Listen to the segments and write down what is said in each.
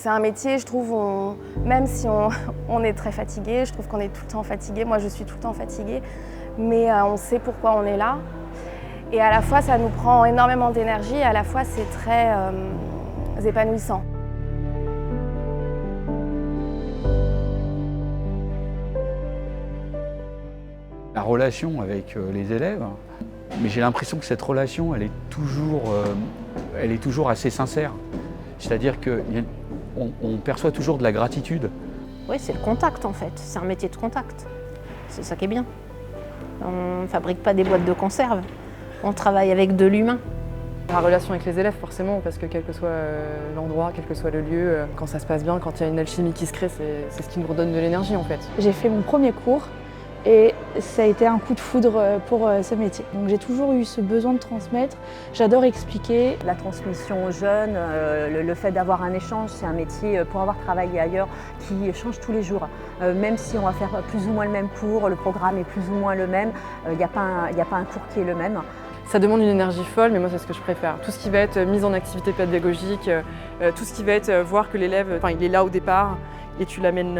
C'est un métier, je trouve, même si on est très fatigué, je trouve qu'on est tout le temps fatigué. Moi, je suis tout le temps fatiguée, mais on sait pourquoi on est là. Et à la fois, ça nous prend énormément d'énergie, et à la fois, c'est très épanouissant. La relation avec les élèves, mais j'ai l'impression que cette relation, elle est toujours assez sincère. C'est-à-dire qu'on perçoit toujours de la gratitude. Oui, c'est le contact en fait, c'est un métier de contact. C'est ça qui est bien. On ne fabrique pas des boîtes de conserve, on travaille avec de l'humain. La relation avec les élèves forcément, parce que quel que soit l'endroit, quel que soit le lieu, quand ça se passe bien, quand il y a une alchimie qui se crée, c'est ce qui nous redonne de l'énergie en fait. J'ai fait mon premier cours et ça a été un coup de foudre pour ce métier. Donc j'ai toujours eu ce besoin de transmettre, j'adore expliquer. La transmission aux jeunes, le fait d'avoir un échange, c'est un métier, pour avoir travaillé ailleurs, qui change tous les jours. Même si on va faire plus ou moins le même cours, le programme est plus ou moins le même, il n'y a pas un cours qui est le même. Ça demande une énergie folle, mais moi c'est ce que je préfère. Tout ce qui va être mise en activité pédagogique, tout ce qui va être voir que l'élève, il est là au départ et tu l'amènes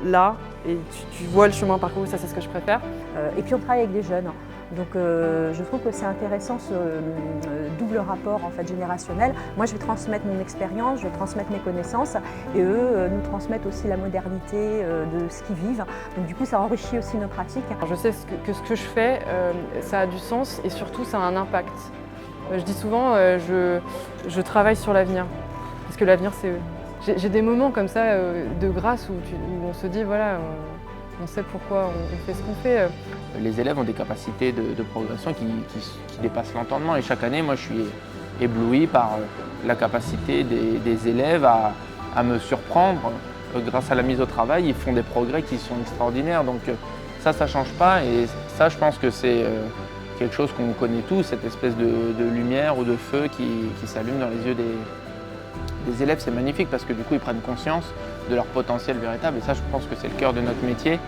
là et tu vois le chemin parcouru, ça c'est ce que je préfère. Et puis on travaille avec des jeunes, donc je trouve que c'est intéressant ce double rapport en fait, générationnel. Moi je vais transmettre mon expérience, je vais transmettre mes connaissances et eux nous transmettent aussi la modernité de ce qu'ils vivent. Donc du coup ça enrichit aussi nos pratiques. Alors, je sais que ce que je fais, ça a du sens et surtout ça a un impact. Je dis souvent, je travaille sur l'avenir, parce que l'avenir c'est eux. J'ai des moments comme ça de grâce où on se dit voilà, on sait pourquoi on fait ce qu'on fait. Les élèves ont des capacités de progression qui dépassent l'entendement et chaque année, moi je suis ébloui par la capacité des élèves à me surprendre. Grâce à la mise au travail, ils font des progrès qui sont extraordinaires. Donc ça ne change pas et ça je pense que c'est quelque chose qu'on connaît tous, cette espèce de lumière ou de feu qui s'allume dans les yeux des élèves. C'est magnifique parce que du coup ils prennent conscience de leur potentiel véritable et ça je pense que c'est le cœur de notre métier.